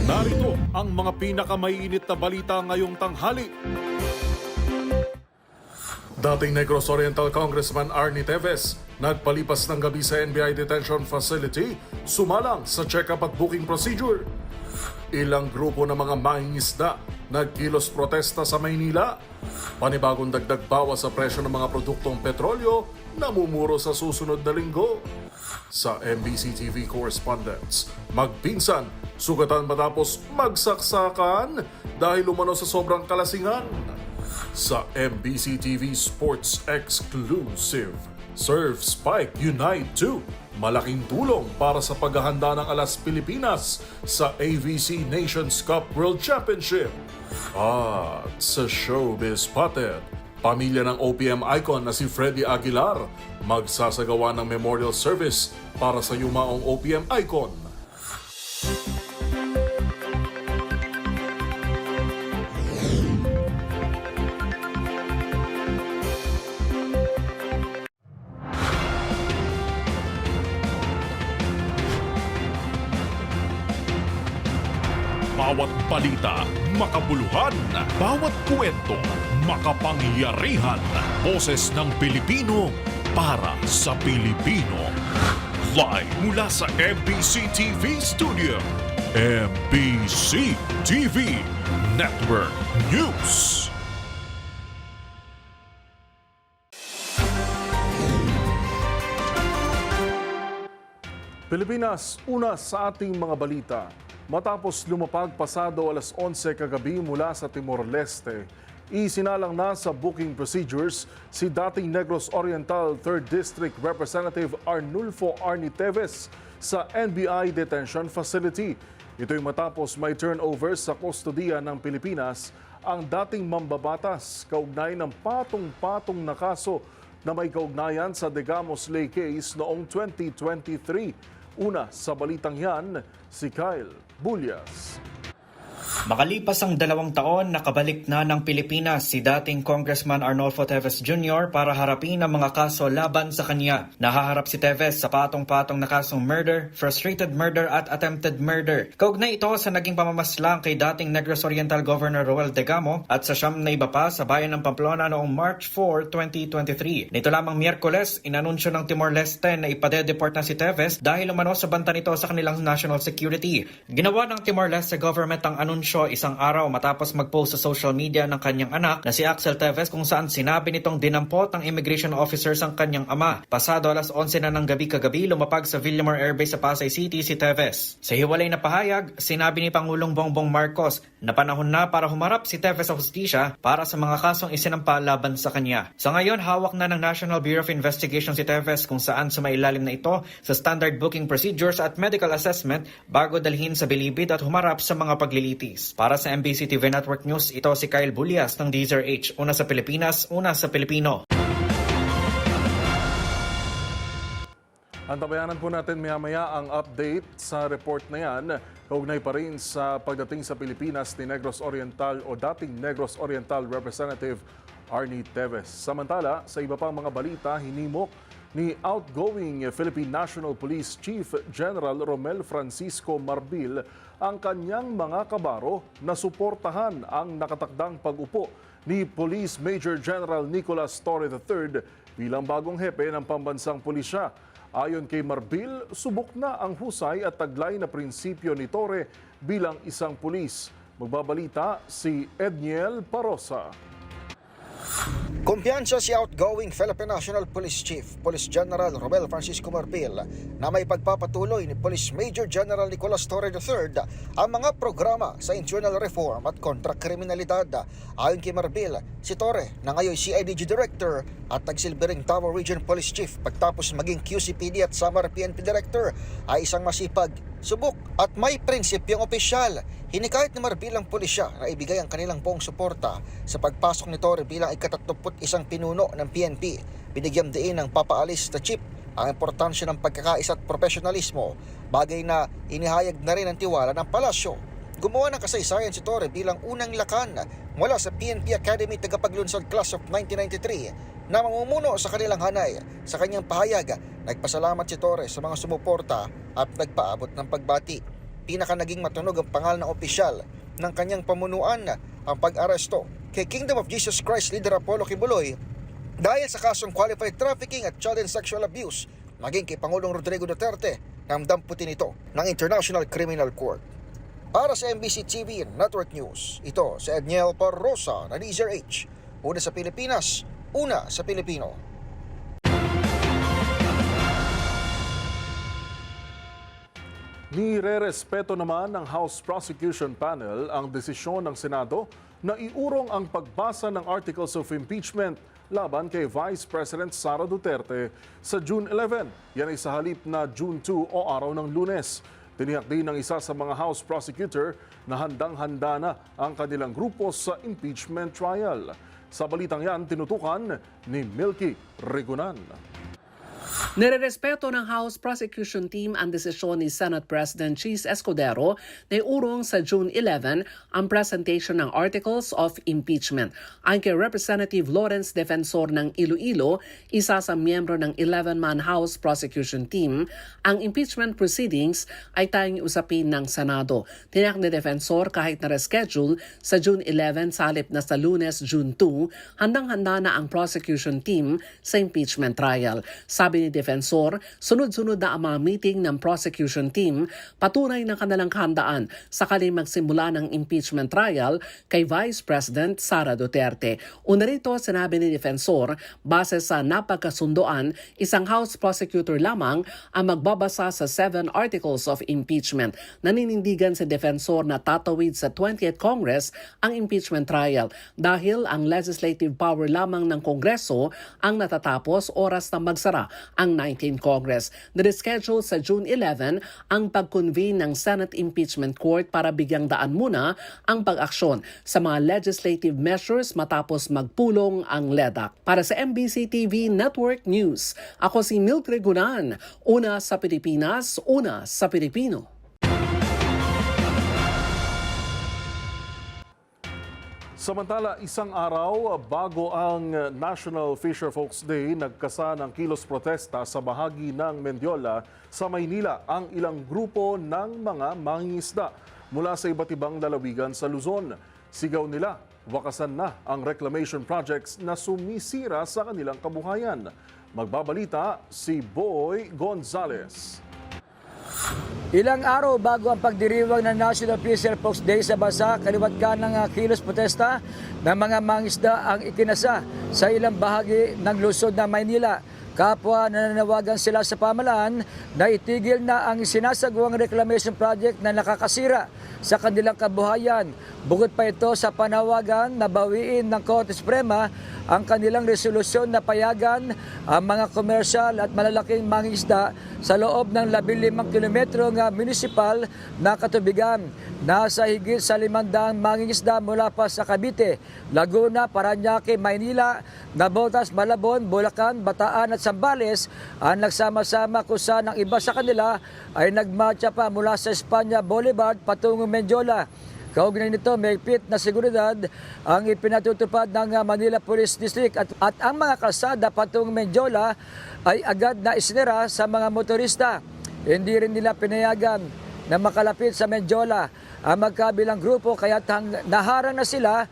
Narito ang mga pinakamainit na balita ngayong tanghali. Dating Negros Oriental Congressman Arnie Teves nagpalipas ng gabi sa NBI Detention Facility, sumalang sa check-up at booking procedure. Ilang grupo ng mga mangingisda nagkilos protesta sa Maynila. Panibagong dagdag bawas sa presyo ng mga produktong petrolyo namumuro sa susunod na linggo. Sa MBC TV correspondents, magpinsan, sugatan matapos magsaksakan dahil umano sa sobrang kalasingan. Sa MBC TV Sports Exclusive, Surf Spike Unite 2, malaking tulong para sa paghahanda ng Alas Pilipinas sa AVC Nations Cup World Championship. At sa Showbiz Spotted, pamilya ng OPM icon na si Freddy Aguilar magsasagawa ng memorial service para sa yumaong OPM icon. Bawat balita, makabuluhan. Bawat kwento, makapangyarihan. Boses ng Pilipino para sa Pilipino. Live mula sa MBC TV Studio. MBC TV Network News. Pilipinas, una sa ating mga balita. Matapos lumapag pasado alas 11 kagabi mula sa Timor-Leste, isinalang na sa booking procedures si dating Negros Oriental 3rd District Representative Arnulfo Arnie Teves sa NBI Detention Facility. Ito'y matapos may turnover sa kustodiya ng Pilipinas ang dating mambabatas kaugnay ng patong-patong na kaso na may kaugnayan sa Degamos Lay case noong 2023. Una sa balitang yan, si Kyle Bulyas. Makalipas ang 2 taon, nakabalik na ng Pilipinas si dating Congressman Arnulfo Teves Jr. para harapin ang mga kaso laban sa kanya. Nahaharap si Teves sa patong-patong na kasong murder, frustrated murder at attempted murder. Kaugnay ito sa naging pamamaslang kay dating Negros Oriental Governor Roel Degamo at sa siyam na iba pa sa bayan ng Pamplona noong March 4, 2023. Nito lamang Miyerkules, inanunsyo ng Timor-Leste na ipade-deport na si Teves dahil umano sa banta nito sa kanilang national security. Ginawa ng Timor-Leste government ang anunsyo isang araw matapos mag-post sa social media ng kanyang anak na si Axel Teves kung saan sinabi nitong dinampot ng immigration officers ang kanyang ama. Pasado alas 11 na ng gabi kagabi, lumapag sa Villamor Air Base sa Pasay City si Teves. Sa hiwalay na pahayag, sinabi ni Pangulong Bongbong Marcos na panahon na para humarap si Teves sa hustisya para sa mga kasong isinampa laban sa kanya. Sa ngayon, hawak na ng National Bureau of Investigation si Teves kung saan sumailalim na ito sa standard booking procedures at medical assessment bago dalhin sa bilibid at humarap sa mga paglilitis. Para sa MBC TV Network News, ito si Kyle Bulyas ng DZRH. Una sa Pilipinas, una sa Pilipino. Antabayanan po natin maya-maya ang update sa report na yan. Kaugnay pa rin sa pagdating sa Pilipinas ni Negros Oriental o dating Negros Oriental Representative Arnie Teves. Samantala, sa iba pang mga balita, hinimok ni outgoing Philippine National Police Chief General Romel Francisco Marbil ang kanyang mga kabaro na suportahan ang nakatakdang pag-upo ni Police Major General Nicolas Torre III bilang bagong hepe ng pambansang pulisya. Ayon kay Marbil, subok na ang husay at taglay na prinsipyo ni Torre bilang isang pulis. Magbabalita si Edniel Parosa. Kumpiyansa si outgoing Philippine National Police Chief, Police General Romel Francisco Marbil na may pagpapatuloy ni Police Major General Nicolas Torre III ang mga programa sa internal reform at kontra-kriminalidad. Ayon kay Marbil, si Torre na ngayon CIDG Director at nagsilbing Davao Region Police Chief pagtapos maging QCPD at Samar PNP Director ay isang masipag, subok at may prinsipyong opisyal. Hinikayat ni Marbil ang pulisya na ibigay ang kanilang buong suporta sa pagpasok ni Torre bilang ika-31 pinuno ng PNP. Binigyang diin ng papaalis na chief ang importansya ng pagkakaisa at profesionalismo, bagay na inihayag na rin ang tiwala ng palasyo. Gumawa ng kasaysayan si Torre bilang unang lakan mula sa PNP Academy tagapaglunsad Class of 1993 na mamumuno sa kanilang hanay. Sa kanyang pahayag, nagpasalamat si Torre sa mga sumuporta at nagpaabot ng pagbati. pinaka naging matunog ang pangalan ng opisyal ng kanyang pamunuan ang pag-aresto kay Kingdom of Jesus Christ leader Apollo Kibuloy dahil sa kasong qualified trafficking at child and sexual abuse maging kay Pangulong Rodrigo Duterte na damputin ito ng International Criminal Court. Para sa MBC TV Network News, ito si Edniel Parrosa na Leaser H. Una sa Pilipinas, una sa Pilipino. Nirerespeto naman ng House Prosecution Panel ang desisyon ng Senado na iurong ang pagbasa ng Articles of Impeachment laban kay Vice President Sara Duterte sa June 11. Yan ay sa halip na June 2 o araw ng Lunes. Tiniyak din ng isa sa mga House Prosecutor na handang-handa na ang kanilang grupo sa impeachment trial. Sa balitang yan, tinutukan ni Milky Regunan. Nirerespeto ng House Prosecution Team ang desisyon ni Senate President Chis Escudero na iurong sa June 11 ang presentation ng Articles of Impeachment. Ayon kay Representative Lawrence Defensor ng Iloilo, isa sa miyembro ng 11-man House Prosecution Team, ang impeachment proceedings ay tayong usapin ng Senado. Tiniyak ni Defensor kahit na-reschedule sa June 11 sa halip na sa Lunes, June 2, handang-handa na ang prosecution team sa impeachment trial. Sabi ni Defensor, sunod-sunod na ang mga meeting ng prosecution team, patunay ng kanilang kahandaan sakaling magsimula ng impeachment trial kay Vice President Sara Duterte. Una rito, sinabi ni Defensor, base sa napagkasundoan, isang House Prosecutor lamang ang magbabasa sa 7 Articles of Impeachment. Naninindigan si Defensor na tatawid sa 20th Congress ang impeachment trial dahil ang legislative power lamang ng Kongreso ang natatapos oras na magsara ang 19th Congress. Nireschedule sa June 11 ang pag-convene ng Senate Impeachment Court para bigyang daan muna ang pag-aksyon sa mga legislative measures matapos magpulong ang LEDAC. Para sa MBC TV Network News, ako si Milk Regunan, una sa Pilipinas, una sa Pilipino. Samantala, isang araw bago ang National Fisherfolk's Day, nagkasa ng kilos protesta sa bahagi ng Mendiola sa Maynila ang ilang grupo ng mga mangingisda mula sa iba't ibang lalawigan sa Luzon. Sigaw nila, wakasan na ang reclamation projects na sumisira sa kanilang kabuhayan. Magbabalita si Boy Gonzales. Ilang araw bago ang pagdiriwang ng National Fisherfolk's Day sa bansa, kaliwat ka ng kilos protesta ng mga mangisda ang ikinasa sa ilang bahagi ng lungsod ng Maynila. Kapwa nananawagan sila sa pamahalaan na itigil na ang sinasagawang reclamation project na nakakasira sa kanilang kabuhayan. Bukod pa ito sa panawagan na bawiin ng Korte Suprema ang kanilang resolusyon na payagan ang mga komersyal at malalaking mangingisda sa loob ng 15 kilometro ng municipal na katubigan. Nasa higit sa 500 mangingisda mula pa sa Cavite, Laguna, Parañaque, Maynila, Navotas, Malabon, Bulacan, Bataan at Zambales ang nagsama-sama kung saan ang iba sa kanila ay nagmarcha pa mula sa Espanya Boulevard patungong Mendiola. Kaugnay nito, may higpit na seguridad ang ipinatutupad ng Manila Police District at ang mga kalsada patungong Mendiola ay agad na isinira sa mga motorista. Hindi rin nila pinayagan na makalapit sa Mendiola ang magkabilang grupo kaya naharang na sila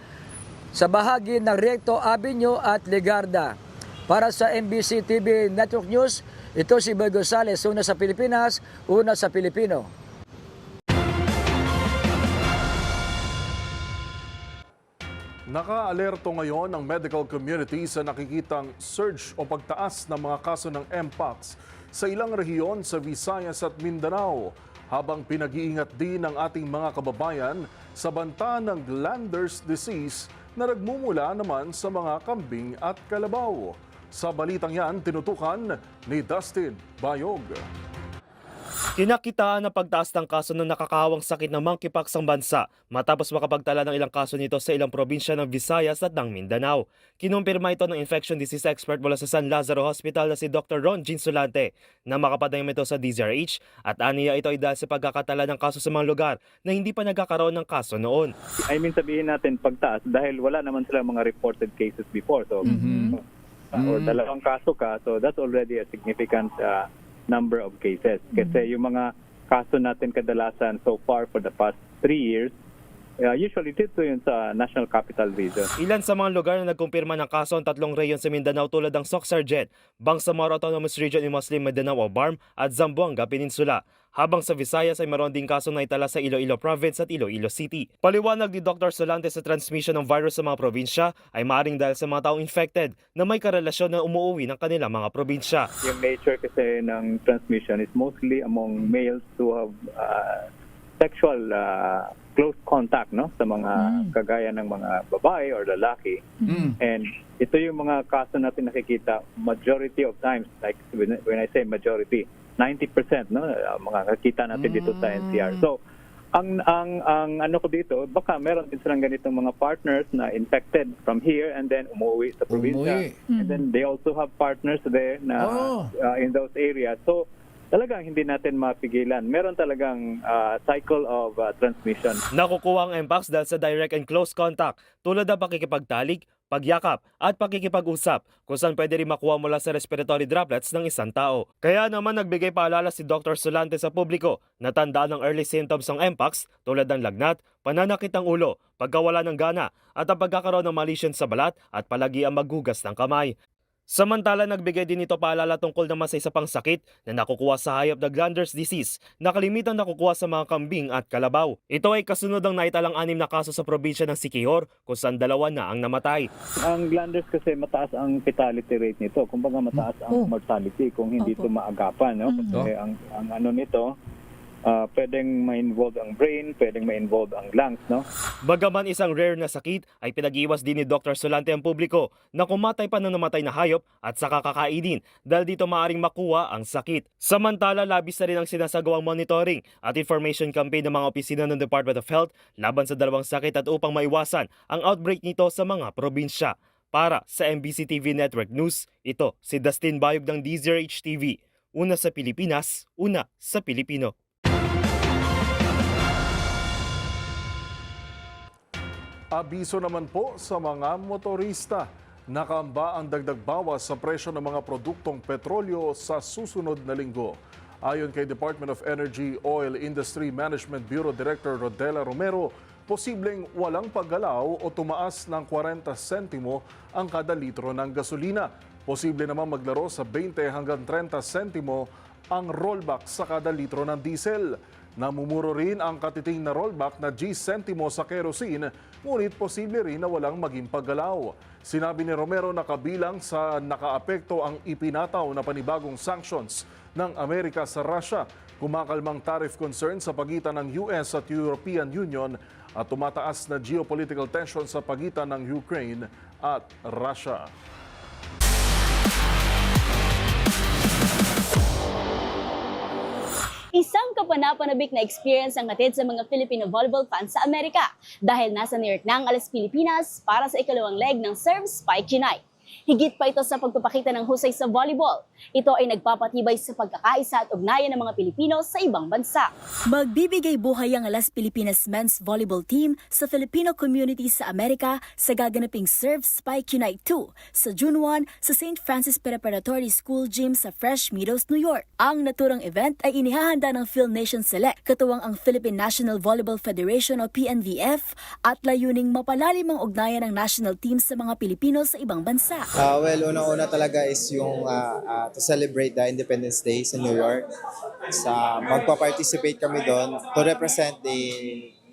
sa bahagi ng Recto Avenue at Legarda. Para sa MBC TV Network News, ito si Boy Gonzales, una sa Pilipinas, una sa Pilipino. Naka-alerto ngayon ang medical community sa nakikitang surge o pagtaas ng mga kaso ng Mpox sa ilang rehiyon sa Visayas at Mindanao, habang pinag-iingat din ng ating mga kababayan sa banta ng glanders disease na nagmumula naman sa mga kambing at kalabaw. Sa balitang yan, tinutukan ni Dustin Bayog. Kinakitaan ang pagtaas ng kaso ng nakakahawang sakit ng monkeypox ang bansa matapos makapagtala ng ilang kaso nito sa ilang probinsya ng Visayas at ng Mindanao. Kinumpirma ito ng infection disease expert mula sa San Lazaro Hospital na si Dr. Ron Jean Solante na makapadayam ito sa DZRH at aniya ito ay dahil sa pagkakatala ng kaso sa mga lugar na hindi pa nagkakaroon ng kaso noon. I mean, sabihin natin pagtaas dahil wala naman silang mga reported cases before. So, or dalawang kaso ka, so that's already a significant number of cases. Kasi yung mga kaso natin kadalasan so far for the past 3 years, usually dito yun sa National Capital Region. Ilan sa mga lugar na nagkumpirma ng kaso ang 3 rehiyon sa Mindanao tulad ng Soc-Sargent, Bangsamoro Autonomous Region in Muslim Mindanao o BARM at Zamboanga Peninsula. Habang sa Visayas ay meron ding kaso na itala sa Iloilo Province at Iloilo City. Paliwanag ni Dr. Solante sa transmission ng virus sa mga probinsya ay maaaring dahil sa mga taong infected na may karelasyon na umuuwi ng kanilang mga probinsya. Yung nature kasi ng transmission is mostly among males who have sexual close contact, no, sa mga kagaya ng mga babae or lalaki. And ito yung mga kaso natin nakikita majority of times, like when I say majority, 90%, no, mga nakikita natin dito sa NCR. So ang ano ko dito, baka meron din silang ganitong mga partners na infected from here and then umuwi sa probinsya. And then they also have partners there na in those areas. So talagang hindi natin mapigilan. Meron talagang cycle of transmission. Nakukuha ang mpox dahil sa direct and close contact tulad ng pakikipagtalik, pagyakap at pakikipag-usap kung saan pwede rin makuha mula sa respiratory droplets ng isang tao. Kaya naman nagbigay paalala si Dr. Solante sa publiko na tandaan ang early symptoms ng mpox tulad ng lagnat, pananakit ng ulo, pagkawala ng gana at ang pagkakaroon ng malisyon sa balat at palagi ang maghugas ng kamay. Samantala, nagbigay din ito paalala tungkol naman sa isa pang sakit na nakukuha sa hayop na glanders disease na kalimitang nakukuha sa mga kambing at kalabaw. Ito ay kasunod ng naitalang 6 na kaso sa probinsya ng Siquijor kung saan 2 na ang namatay. Ang glanders kasi mataas ang fatality rate nito. Kumbaga mataas ang mortality kung hindi ito maagapan. No? Kasi ang ano nito, pwedeng ma-involve ang brain, pwedeng ma-involve ang lungs. No? Bagaman isang rare na sakit, ay pinag-iwas din ni Dr. Solante ang publiko na kumatay pa ng namatay na hayop at saka kakainin dahil dito maaring makuha ang sakit. Samantala, labis na rin ang sinasagawang monitoring at information campaign ng mga opisina ng Department of Health laban sa 2 sakit at upang maiwasan ang outbreak nito sa mga probinsya. Para sa MBC TV Network News, ito si Dustin Bayog ng DZRH TV. Una sa Pilipinas, una sa Pilipino. Abiso naman po sa mga motorista. Nakaamba ang dagdag bawas sa presyo ng mga produktong petrolyo sa susunod na linggo. Ayon kay Department of Energy Oil Industry Management Bureau Director Rodela Romero, posibleng walang paggalaw o tumaas ng 40 sentimo ang kada litro ng gasolina. Posible naman maglaro sa 20 hanggang 30 sentimo ang rollback sa kada litro ng diesel. Namumuro rin ang katiting na rollback na G-sentimo sa kerosene, ngunit posible rin na walang maging paggalaw. Sinabi ni Romero na kabilang sa nakaapekto ang ipinataw na panibagong sanctions ng Amerika sa Russia, kumakalmang tariff concern sa pagitan ng US at European Union at tumataas na geopolitical tension sa pagitan ng Ukraine at Russia. Isang kapanapanabik na experience ang hatid sa mga Filipino volleyball fans sa Amerika dahil nasa New York na ang Alas Pilipinas para sa ikalawang leg ng Serve Spike Unite. Higit pa ito sa pagpapakita ng husay sa volleyball. Ito ay nagpapatibay sa pagkakaisa at ugnayan ng mga Pilipino sa ibang bansa. Magbibigay buhay ang Alas Pilipinas men's volleyball team sa Filipino community sa Amerika sa gaganaping Serve Spike Unite 2 sa June 1 sa St. Francis Preparatory School Gym sa Fresh Meadows, New York. Ang naturang event ay inihahanda ng Phil Nation Select, katuwang ang Philippine National Volleyball Federation o PNVF at layuning mapalalim ang ugnayan ng national team sa mga Pilipino sa ibang bansa. Well, unang-una talaga is yung to celebrate the Independence Day sa New York. Magpa-participate kami doon to represent the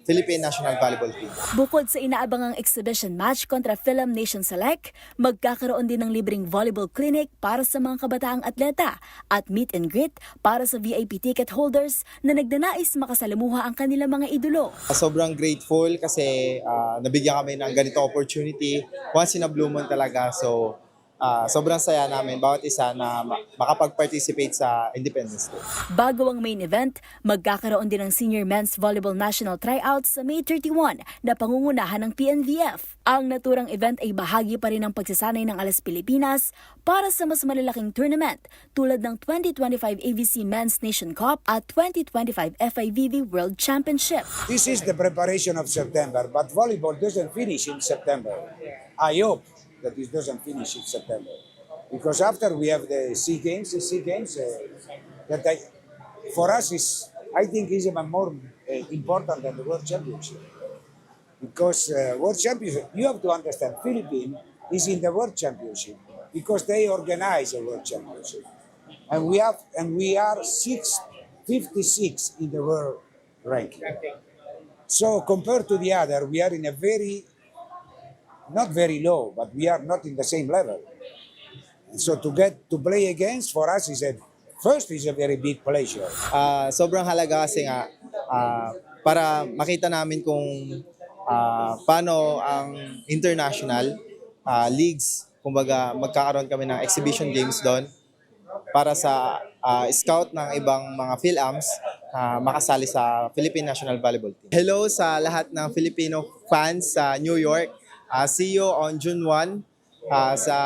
Philippine National Volleyball Team. Bukod sa inaabangang exhibition match kontra Film Nation Select, magkakaroon din ng libreng volleyball clinic para sa mga kabataang atleta at meet and greet para sa VIP ticket holders na nagdanais makasalamuha ang kanilang mga idolo. Sobrang grateful kasi nabigyan kami ng ganitong opportunity. Once in a blue moon talaga. So, sobrang saya namin bawat isa na makapag-participate sa Independence Day. Bago ang main event, magkakaroon din ng Senior Men's Volleyball National Tryouts sa May 31 na pangungunahan ng PNVF. Ang naturang event ay bahagi pa rin ng pagsasanay ng Alas Pilipinas para sa mas malalaking tournament tulad ng 2025 AVC Men's Nation Cup at 2025 FIVB World Championship. This is the preparation of September, but volleyball doesn't finish in September. I hope that it doesn't finish in September. Because after we have the SEA Games, that for us is I think is even more important than the World Championship. Because World Championship, you have to understand, Philippines is in the World Championship because they organize a World Championship. And we are 56 in the world ranking. So compared to the other, we are in a not very low, but we are not in the same level. And so to get to play against for us is a very big pleasure. Sobrang halaga kasi nga para makita namin kung paano ang international leagues, kumbaga magkakaroon kami ng exhibition games doon para sa scout ng ibang mga PhilAms makasali sa Philippine National Volleyball Team. Hello sa lahat ng Filipino fans sa New York. See you on June 1 sa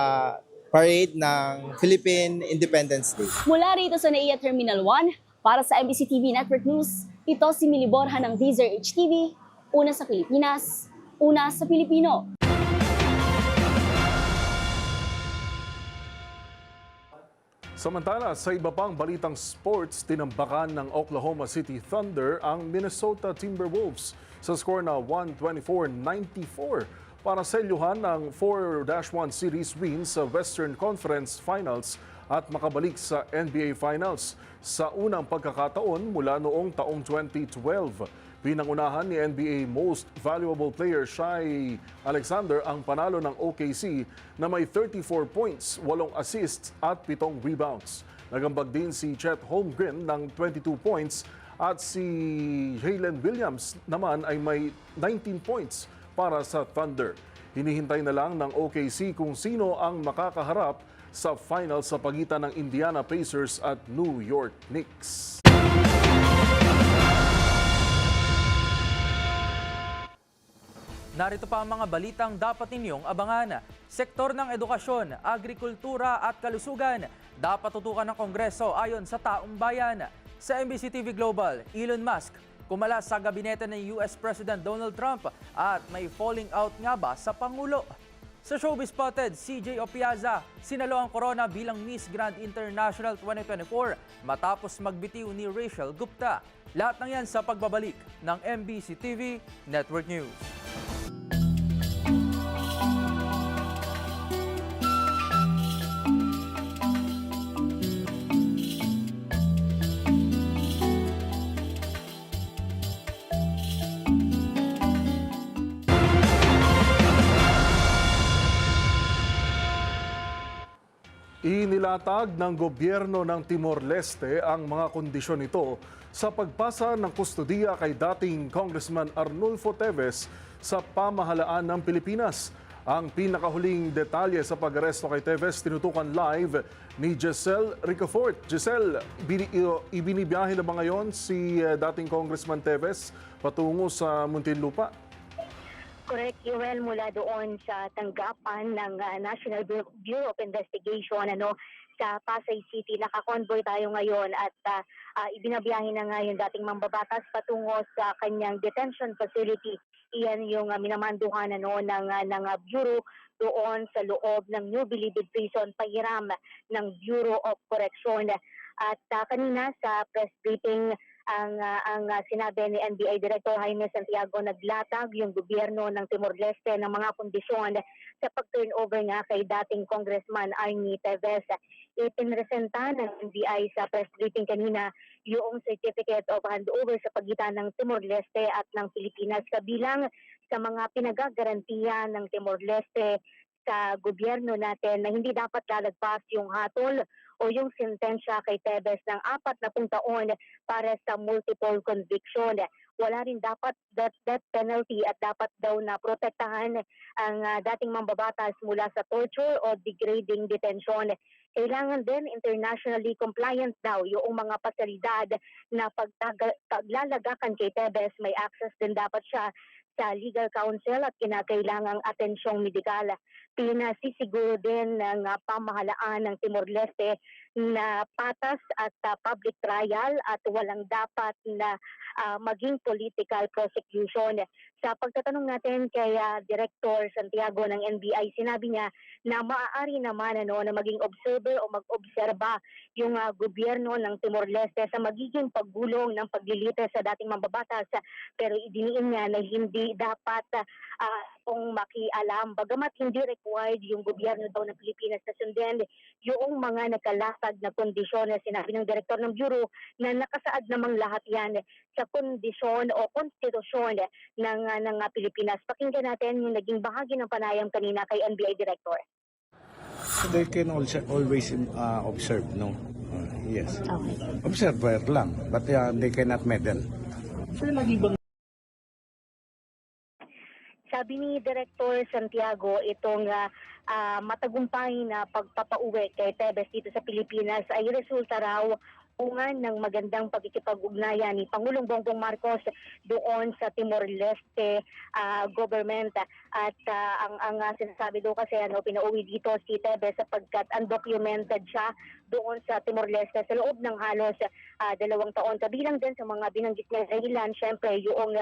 parade ng Philippine Independence Day. Mula rito sa NAIA Terminal 1, para sa MBC TV Network News, ito si Mili Borja ng Deezer HTV, una sa Pilipinas, una sa Pilipino. Samantala, sa iba pang balitang sports, tinambakan ng Oklahoma City Thunder ang Minnesota Timberwolves sa score na 124-94 para selyuhan ng 4-1 series win sa Western Conference Finals at makabalik sa NBA Finals sa unang pagkakataon mula noong taong 2012. Pinangunahan ni NBA Most Valuable Player Shai Alexander ang panalo ng OKC na may 34 points, 8 assists at 7 rebounds. Nagambag din si Chet Holmgren ng 22 points at si Jalen Williams naman ay may 19 points para sa Thunder. Hinihintay na lang ng OKC kung sino ang makakaharap sa final sa pagitan ng Indiana Pacers at New York Knicks. Narito pa ang mga balitang dapat ninyong abangan. Sektor ng edukasyon, agrikultura at kalusugan dapat tutukan ng Kongreso ayon sa taong bayan. Sa MBC TV Global, Elon Musk kumalas sa gabinete ng US President Donald Trump at may falling out nga ba sa Pangulo? Sa Showbiz Spotted, CJ Opiaza sinalo ang corona bilang Miss Grand International 2024 matapos magbitiw ni Rachel Gupta. Lahat ng yan sa pagbabalik ng MBC TV Network News. Inilatag ng gobyerno ng Timor-Leste ang mga kondisyon nito sa pagpasa ng kustodiya kay dating Congressman Arnulfo Teves sa pamahalaan ng Pilipinas. Ang pinakahuling detalye sa pag-aresto kay Teves tinutukan live ni Giselle Ricafort. Giselle, ibinibiyahe na ba ngayon si dating Congressman Teves patungo sa Muntinlupa? Correct, Joel, mula doon sa tanggapan ng National Bureau of Investigation sa Pasay City. Nakakonvoy tayo ngayon at ibinabiyahe na ngayon dating mambabatas patungo sa kanyang detention facility. Iyan yung minamanduhan ng Bureau doon sa loob ng New Bilibid Prison, pahiram ng Bureau of Correction. At kanina sa press briefing, ang sinabi ni NBI Director Jaime Santiago, naglatag yung gobyerno ng Timor-Leste ng mga kondisyon sa pag-turnover nga kay dating Congressman Arnie Teves. Ipinresenta ng NBI sa press briefing kanina yung Certificate of Handover sa pagitan ng Timor-Leste at ng Pilipinas, kabilang sa mga pinagagarantiya ng Timor-Leste sa gobyerno natin na hindi dapat lalagpas yung hatol o yung sentensya kay Teves ng 40 taon para sa multiple conviction. Wala rin dapat death penalty at dapat daw na protektahan ang dating mambabatas mula sa torture o degrading detention. Kailangan din internationally compliant daw yung mga pasilidad na paglalagakan kay Teves. May access din dapat siya sa legal counsel at kinakailangang atensyong medikal. Pinasisiguro din ng pamahalaan ng Timor-Leste na patas at public trial at walang dapat na maging political prosecution. Sa pagtatanong natin kay Director Santiago ng NBI, sinabi niya na maaari naman na maging observer o mag-obserba yung gobyerno ng Timor-Leste sa magiging paggulong ng paglilitis sa dating mambabatas, pero idiniin niya na hindi dapat kung makialam. Bagamat hindi required yung gobyerno daw ng Pilipinas na sundin yung mga nakalatag na kondisyon, sinabi ng Direktor ng Bureau na nakasaad namang lahat yan sa kondisyon o konstitusyon ng Pilipinas. Pakinggan natin yung naging bahagi ng panayam kanina kay NBI Director. They can also always observe, no? Yes. Observer lang, but they cannot meddle. Sabi ni Director Santiago, itong matagumpay na pagpapauwi kay Tevez dito sa Pilipinas ay resulta raw ng magandang pagkikipag-ugnayan ni Pangulong Bongbong Marcos doon sa Timor-Leste government. At ang sinasabi doon kasi pinauwi dito si Tevez sapagkat undocumented siya doon sa Timor-Leste sa loob ng halos 2 taon. Kabilang din sa mga binanggit niya dahilan, syempre yung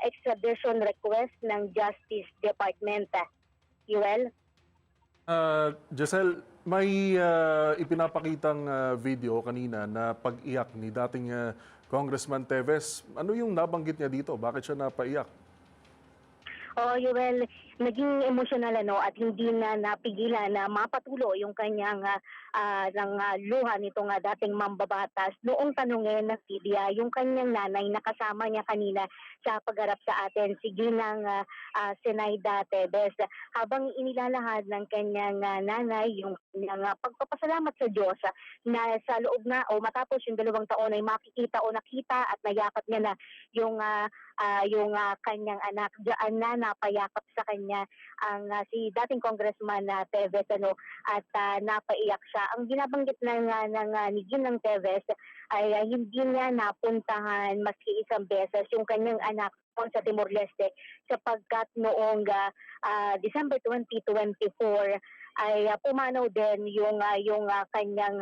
extradition request ng Justice Department. Yuel? Giselle, may ipinapakitang video kanina na pag-iyak ni dating Congressman Tevez. Ano yung nabanggit niya dito? Bakit siya napaiyak? Yuel, naging emosyonal at hindi na napigilan na mapatuloy yung kanyang luha nitong dating mambabatas noong tanungin ng media yung kanyang nanay na kasama niya kanina sa pagharap sa atin, si Ginang Zenaida Tevez. Habang inilalahad ng kanyang nanay yung kanyang pagpapasalamat sa Diyos na sa loob na o matapos yung 2 taon ay makikita o nakita at nayakap niya na yung kanyang anak. Diyan na napayakap sa kanya ang si dating Congressman Tevez at napaiyak siya. Ang binabanggit ni Ginang Tevez ay hindi niya napuntahan maski isang beses yung kanyang anak sa Timor-Leste sapagkat noong December 2024 ay pumanaw din yung kanyang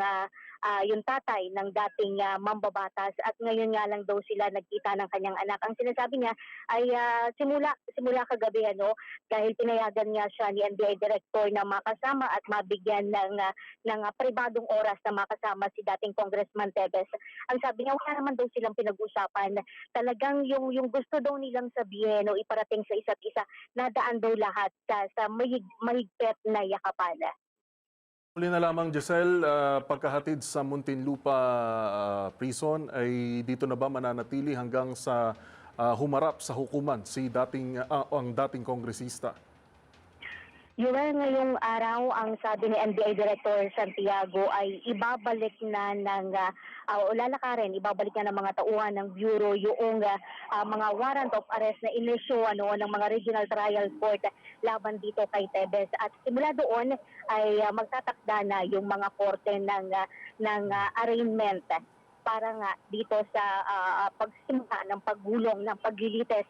yung tatay ng dating mambabatas at ngayon nga lang daw sila nagkita ng kanyang anak. Ang sinasabi niya ay simula kagabi dahil pinayagan niya siya ni NBI Director na makasama at mabigyan ng pribadong oras na makasama si dating Congressman Tevez. Ang sabi niya, wala naman daw silang pinag-usapan. Talagang yung gusto daw nilang sabihin o iparating sa isa't isa, nadaan daw lahat sa mahigpit na yakapan. Muli na lamang, Giselle, pagkahatid sa Muntinlupa Prison, ay dito na ba mananatili hanggang sa humarap sa hukuman ang dating kongresista? Yuel, ngayong araw, ang sabi ni NBI Director Santiago ay ibabalik na ibabalik na ng mga tauhan ng Bureau yung mga warrant of arrest na inisyu ng mga regional trial court laban dito kay Tevez. At simula doon ay magtatakda na yung mga korte ng arraignment para nga dito sa pagsimula ng paggulong ng paglilitis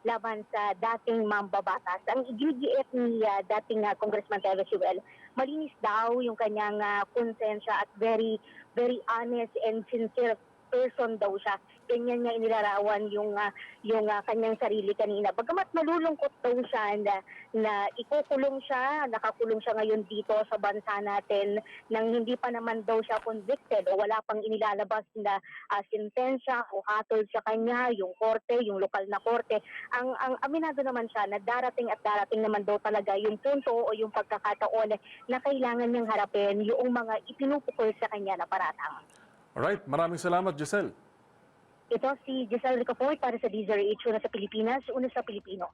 laban sa dating mambabatas. Ang iginigiit ni dating Congressman Tevez, Yuel, malinis daw yung kanyang konsensya at very very honest and sincere person daw siya. Ganyan niya inilarawan yung kanyang sarili kanina. Bagamat malulungkot daw siya na ikukulong siya, nakakulong siya ngayon dito sa bansa natin nang hindi pa naman daw siya convicted o wala pang inilalabas na sentensya o hatol sa kanya, yung korte, yung lokal na korte. Ang aminado naman siya na darating naman daw talaga yung punto o yung pagkakataon na kailangan niyang harapin yung mga ipinupukol sa kanya na paratang. Alright, maraming salamat, Giselle. Ito si Giselle Ricafort para sa DZRH, una sa Pilipinas, una sa Pilipino.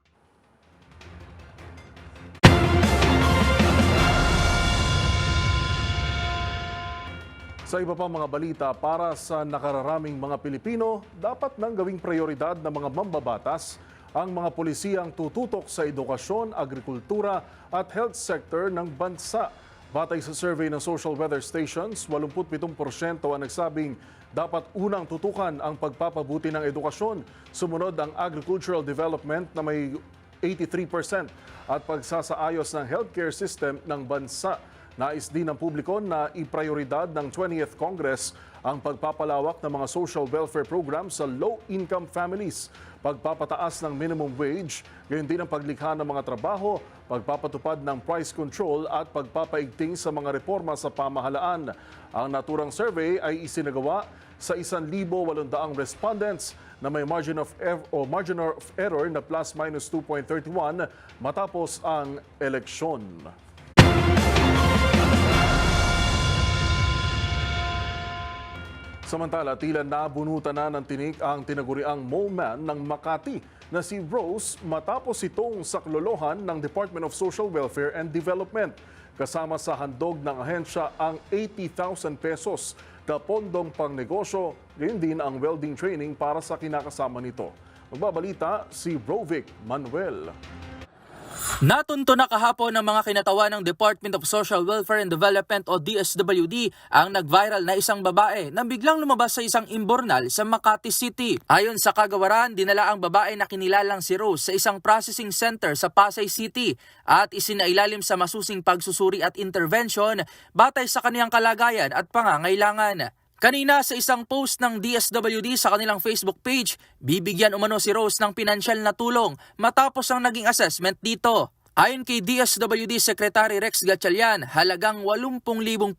Sa iba pang mga balita, para sa nakararaming mga Pilipino, dapat nang gawing prioridad ng mga mambabatas ang mga pulisiyang tututok sa edukasyon, agrikultura at health sector ng bansa. Batay sa survey ng Social Weather Stations, 87% ang nagsabing dapat unang tutukan ang pagpapabuti ng edukasyon. Sumunod ang agricultural development na may 83% at pagsasaayos ng healthcare system ng bansa. Nais din ng publiko na iprioridad ng 20th Congress ang pagpapalawak ng mga social welfare program sa low-income families, pagpapataas ng minimum wage, gayon din ang paglikha ng mga trabaho, pagpapatupad ng price control at pagpapaigting sa mga reforma sa pamahalaan. Ang naturang survey ay isinagawa sa 1,800 respondents na may margin of error na plus-minus 2.31 matapos ang eleksyon. Samantala, tila nabunutan na ng tinik ang tinaguriang mole man ng Makati na si Rose matapos itong saklolohan ng Department of Social Welfare and Development. Kasama sa handog ng ahensya ang 80,000 pesos na pondong pangnegosyo, gayon din ang welding training para sa kinakasama nito. Magbabalita si Rovic Manuel. Natunto na kahapon ng mga kinatawan ng Department of Social Welfare and Development o DSWD ang nag-viral na isang babae na biglang lumabas sa isang imbornal sa Makati City. Ayon sa kagawaran, dinala ang babae na kinilalang si Rose sa isang processing center sa Pasay City at isinailalim sa masusing pagsusuri at intervention batay sa kaniyang kalagayan at pangangailangan. Kanina sa isang post ng DSWD sa kanilang Facebook page, bibigyan umano si Rose ng pinansyal na tulong matapos ang naging assessment dito. Ayon kay DSWD Secretary Rex Gatchalian, halagang 80,000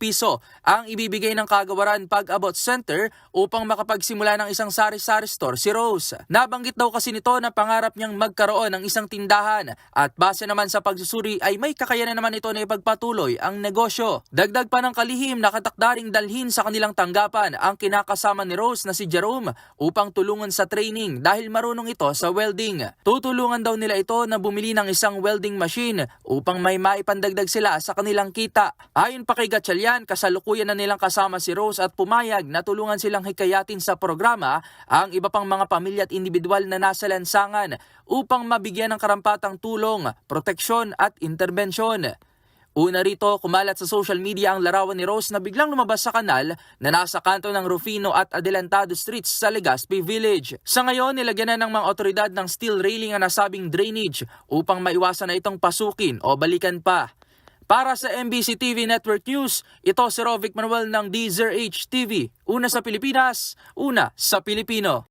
piso ang ibibigay ng kagawaran pag-abot center upang makapagsimula ng isang sari-sari store si Rose. Nabanggit daw kasi nito na pangarap niyang magkaroon ng isang tindahan at base naman sa pagsusuri ay may kakayanan naman ito na ipagpatuloy ang negosyo. Dagdag pa ng kalihim, nakatakdaring dalhin sa kanilang tanggapan ang kinakasama ni Rose na si Jerome upang tulungan sa training dahil marunong ito sa welding. Tutulungan daw nila ito na bumili ng isang welding machine upang may maipandagdag sila sa kanilang kita. Ayon pa kay Gatchalian, kasalukuyan na nilang kasama si Rose at pumayag na tulungan silang hikayatin sa programa ang iba pang mga pamilya at individual na nasa lansangan upang mabigyan ng karampatang tulong, proteksyon at interbensyon. Una rito, kumalat sa social media ang larawan ni Rose na biglang lumabas sa kanal na nasa kanto ng Rufino at Adelantado Streets sa Legazpi Village. Sa ngayon, nilagyan na ng mga otoridad ng steel railing ang nasabing drainage upang maiwasan na itong pasukin o balikan pa. Para sa MBC TV Network News, ito si Rovic Manuel ng DZRH TV. Una sa Pilipinas, una sa Pilipino.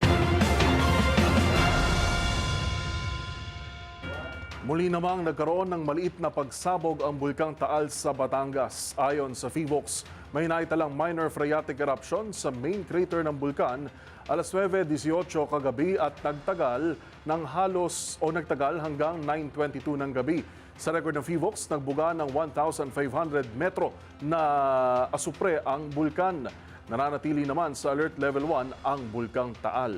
Muli namang nagkaroon ng maliit na pagsabog ang Bulkang Taal sa Batangas. Ayon sa PHIVOX, may naitalang minor phreatic eruption sa main crater ng bulkan alas 9:18 kagabi at nagtagal hanggang 9:22 ng gabi. Sa record ng PHIVOX, nagbuga ng 1,500 metro na asupre ang bulkan. Nananatili naman sa alert level 1 ang Bulkang Taal.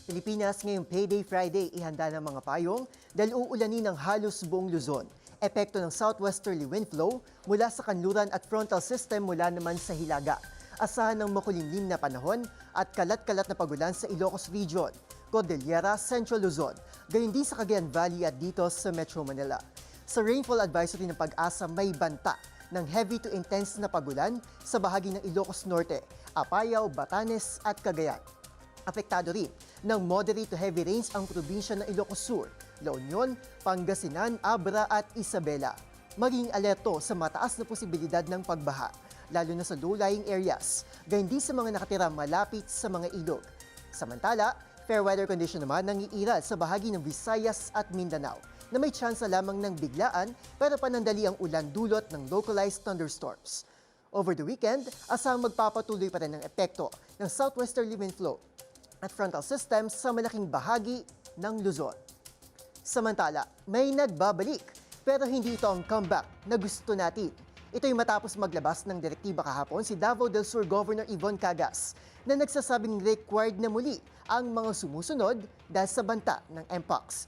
Pilipinas ngayong Payday Friday, ihanda ng mga payong dahil uulanin ng halos buong Luzon. Epekto ng southwesterly wind flow mula sa kanluran at frontal system mula naman sa Hilaga. Asahan ng makulimlim na panahon at kalat-kalat na pagulan sa Ilocos Region, Cordillera, Central Luzon, gayon din sa Cagayan Valley at dito sa Metro Manila. Sa rainfall advisory ng Pag-asa, may banta ng heavy to intense na pagulan sa bahagi ng Ilocos Norte, Apayao, Batanes at Cagayan. Apektado rin ng moderate to heavy rains ang probinsya ng Ilocos Sur, La Union, Pangasinan, Abra at Isabela. Maging alerto sa mataas na posibilidad ng pagbaha, lalo na sa low-lying areas, gayon din sa mga nakatira malapit sa mga ilog. Samantala, fair weather condition naman nangiiral sa bahagi ng Visayas at Mindanao na may tsansa lamang ng biglaan pero panandali ang ulan dulot ng localized thunderstorms. Over the weekend, asang magpapatuloy pa rin ang epekto ng southwesterly wind flow at frontal systems sa malaking bahagi ng Luzon. Samantala, may nagbabalik pero hindi ito ang comeback na gusto natin. Ito'y matapos maglabas ng direktiba kahapon si Davao del Sur Governor Yvonne Cagas na nagsasabing required na muli ang mga sumusunod dahil sa banta ng Mpox.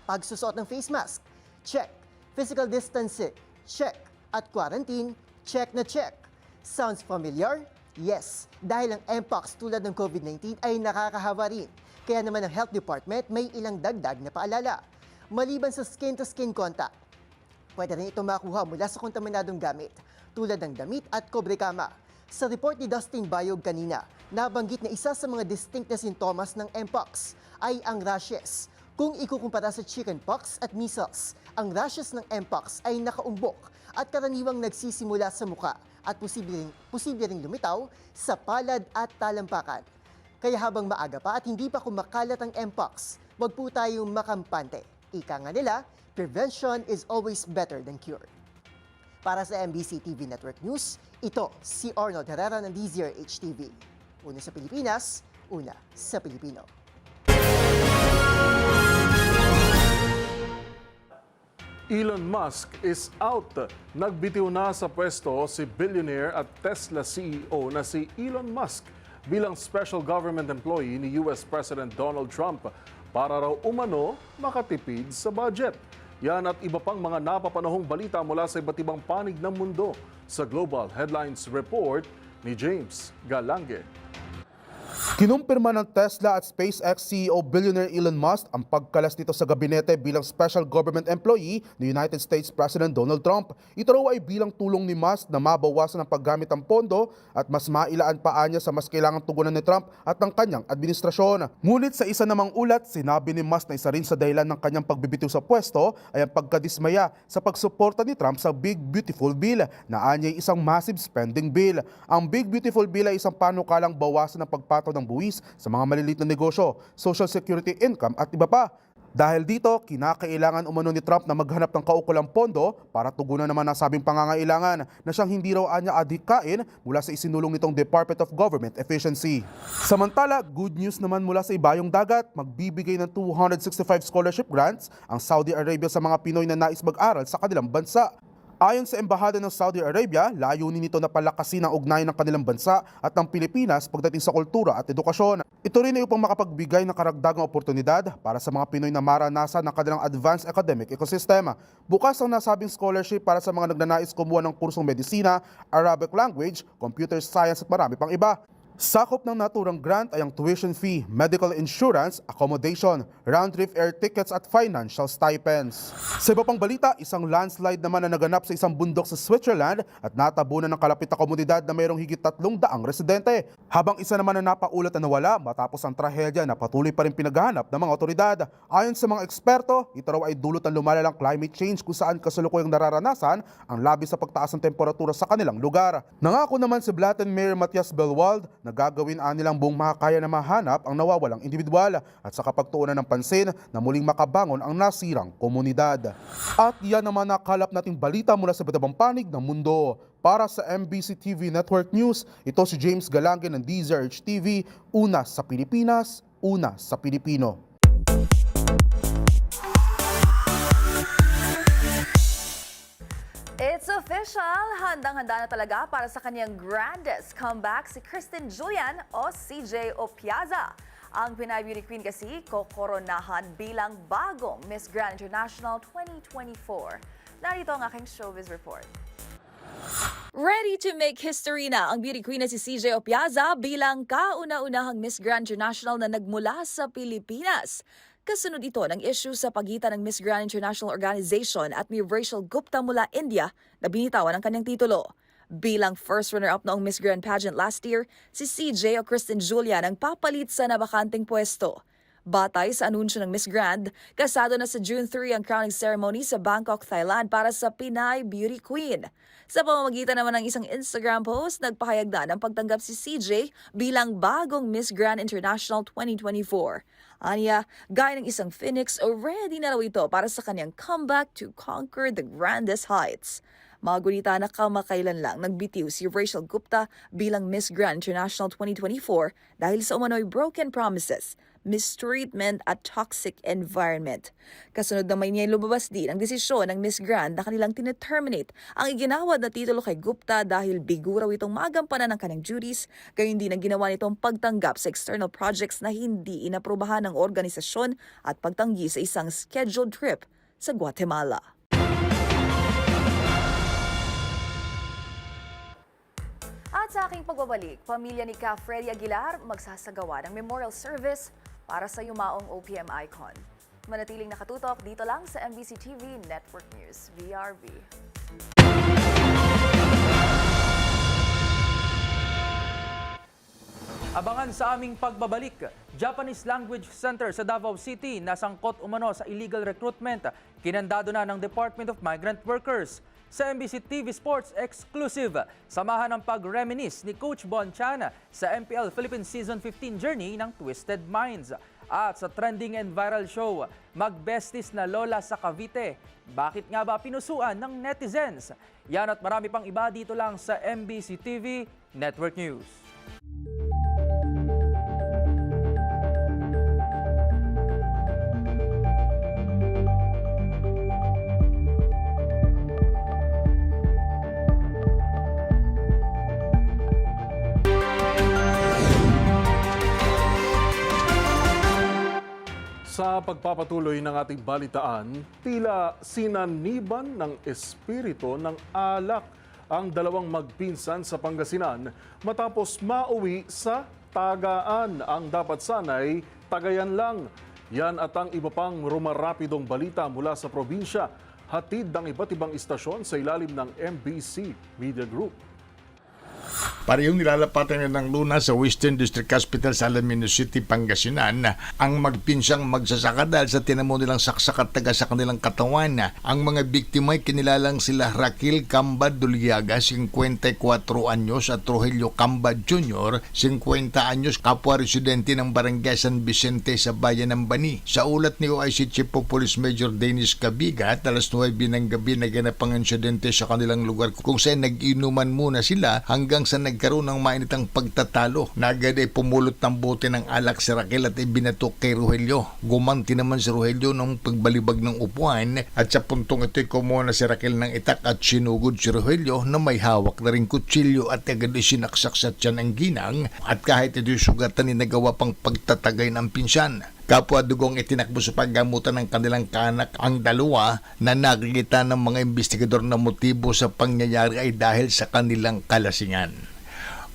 Pagsusuot ng face mask, check. Physical distancing, check. At quarantine, check na check. Sounds familiar? Yes, dahil ang Mpox tulad ng COVID-19 ay nakakahawa rin. Kaya naman ang Health Department may ilang dagdag na paalala. Maliban sa skin-to-skin contact, pwede rin ito makuha mula sa kontaminadong gamit tulad ng damit at kobrekama. Sa report ni Dustin Bayog kanina, nabanggit na isa sa mga distinct na sintomas ng Mpox ay ang rashes, Kung ikukumpara sa chickenpox at measles, ang rashes ng mpox ay nakaumbok at karaniwang nagsisimula sa muka at posible ring lumitaw sa palad at talampakan. Kaya habang maaga pa at hindi pa kumakalat ang mpox, wag po tayong makampante. Ika nga nila, prevention is always better than cure. Para sa MBC TV Network News, ito si Arnold Herrera ng DZRH TV. Una sa Pilipinas, una sa Pilipino. Elon Musk is out. Nagbitiw na sa pwesto si billionaire at Tesla CEO na si Elon Musk bilang special government employee ni US President Donald Trump para raw umano makatipid sa budget. Yan at iba pang mga napapanahong balita mula sa iba't ibang panig ng mundo sa Global Headlines Report ni James Galange. Kinumpirma ng Tesla at SpaceX CEO billionaire Elon Musk ang pagkalas nito sa gabinete bilang special government employee ni United States President Donald Trump. Ito raw ay bilang tulong ni Musk na mabawasan ang paggamit ng pondo at mas mailaan pa niya sa mas kailangang tugunan ni Trump at ng kanyang administrasyon. Ngunit sa isa namang ulat, sinabi ni Musk na isa rin sa dahilan ng kanyang pagbibitiw sa pwesto ay ang pagkadismaya sa pagsuporta ni Trump sa Big Beautiful Bill na anyay isang massive spending bill. Ang Big Beautiful Bill ay isang panukalang bawasan ng pagpataw ng buwis sa mga maliliit na negosyo, social security income at iba pa. Dahil dito, kinakailangan umano ni Trump na maghanap ng kaukulang pondo para tugunan naman ang sabing pangangailangan na siyang hindi raw anya adhikain mula sa isinulong nitong Department of Government Efficiency. Samantala, good news naman mula sa ibayong dagat, magbibigay ng 265 scholarship grants ang Saudi Arabia sa mga Pinoy na nais mag-aral sa kanilang bansa. Ayon sa Embahada ng Saudi Arabia, layunin nito na palakasin ang ugnayan ng kanilang bansa at ng Pilipinas pagdating sa kultura at edukasyon. Ito rin ay upang makapagbigay ng karagdagang oportunidad para sa mga Pinoy na maranasan ng kanilang advanced academic ecosystem. Bukas ang nasabing scholarship para sa mga nagnanais kumuha ng kursong medisina, Arabic language, computer science at marami pang iba. Sakop ng naturang grant ay ang tuition fee, medical insurance, accommodation, round-trip air tickets at financial stipends. Sa iba pang balita, isang landslide naman na naganap sa isang bundok sa Switzerland at natabunan ng kalapit na komunidad na mayroong higit 300 residente. Habang isa naman na napaulat na nawala matapos ang trahedya na patuloy pa rin pinaghahanap ng mga otoridad. Ayon sa mga eksperto, ito raw ay dulot ng lumalalang climate change kung saan kasalukuyang nararanasan ang labis sa pagtaas ng temperatura sa kanilang lugar. Nangako naman si Blatten Mayor Matthias Belwald na gagawin nilang buong makakaya na mahanap ang nawawalang individual at sa kapagtuunan ng pansin na muling makabangon ang nasirang komunidad. At yan naman nakalap nating balita mula sa iba't ibang panig ng mundo. Para sa MBC TV Network News, ito si James Galange ng DZRH TV, una sa Pilipinas, una sa Pilipino. It's official! Handang-handa na talaga para sa kanyang grandest comeback si Kristen Julian o CJ Opiaza. Ang Pinay Beauty Queen kasi kokoronahan bilang bagong Miss Grand International 2024. Narito ang aking showbiz report. Ready to make history na ang beauty queen na si CJ Opiaza bilang kauna-unahang Miss Grand International na nagmula sa Pilipinas. Kasunod ito ng issue sa pagitan ng Miss Grand International Organization at ni Rachel Gupta mula India na binitawan ang kanyang titulo. Bilang first runner-up noong Miss Grand pageant last year, si CJ o Kristen Julian ang papalit sa nabakanting pwesto. Batay sa anunsyo ng Miss Grand, kasado na sa June 3 ang crowning ceremony sa Bangkok, Thailand para sa Pinay Beauty Queen. Sa pamamagitan naman ng isang Instagram post, nagpahayag na ng pagtanggap si CJ bilang bagong Miss Grand International 2024. Anya, gaya ng isang phoenix, ready na raw ito para sa kanyang comeback to conquer the grandest heights. Mga gunita na kamakailan lang nagbitiw si Rachel Gupta bilang Miss Grand International 2024 dahil sa umano'y broken promises, mistreatment at toxic environment. Kasunod naman niya lumabas din ang desisyon ng Miss Grand na kanilang tineterminate ang iginawad na titulo kay Gupta dahil bigo raw itong magampanan ng kanyang duties, gayon din ang ginawa nitong pagtanggap sa external projects na hindi inaprubahan ng organisasyon at pagtanggi sa isang scheduled trip sa Guatemala. At sa aking pagbabalik, pamilya ni Ka Freddy Aguilar magsasagawa ng memorial service para sa yumaong OPM icon. Manatiling nakatutok dito lang sa MBC TV Network News, VRV. Abangan sa aming pagbabalik. Japanese Language Center sa Davao City nasangkot umano sa illegal recruitment. Kinandado na ng Department of Migrant Workers. Sa MBC TV Sports Exclusive, samahan ng pag-reminisce ni Coach Bon Chan sa MPL Philippines Season 15 journey ng Twisted Minds. At sa trending and viral show, magbestis na lola sa Cavite. Bakit nga ba pinusuan ng netizens? Yan at marami pang iba dito lang sa MBC TV Network News. Sa pagpapatuloy ng ating balitaan, tila sinaniban ng espiritu ng alak ang dalawang magpinsan sa Pangasinan matapos mauwi sa tagaan. Ang dapat sanay, tagayan lang. Yan at ang iba pang rumarapidong balita mula sa probinsya. Hatid ng iba't ibang istasyon sa ilalim ng MBC Media Group. Parehong nilalapatan na ng luna sa Western District Hospital sa Alaminos City, Pangasinan ang magpinsang magsasaka dahil sa tinamo nilang saksak at taga sa kanilang katawan. Ang mga biktima ay kinilalang sila Raquel Cambad Dulyaga, 54 anyos at Rogelio Cambad Jr., 50 anyos, kapwa residente ng Barangay San Vicente sa Bayan ng Bani. Sa ulat ni OIC Chief of Police Major Dennis Cabigat, alas 9 ng gabi naganap ang insidente sa kanilang lugar kung saan nag-inuman muna sila hanggang sa nagkaroon ng mainitang pagtatalo. Nagad ay pumulot ng bote ng alak si Raquel at ibinatok kay Rogelio. Gumanti naman si Rogelio ng pagbalibag ng upuan at sa puntong ito ay kumuha na si Raquel ng itak at sinugod si Rogelio na may hawak na rin kutsilyo at agad ay sinaksak sa tiyan ang ginang at kahit ito'y sugatan ay nagawa pang pagtatagay ng pinsan. Kapwa dugong itinakbo sa paggamutan ng kanilang kanak ang dalawa na nakikita ng mga investigador na motibo sa pangyayari ay dahil sa kanilang kalasingan.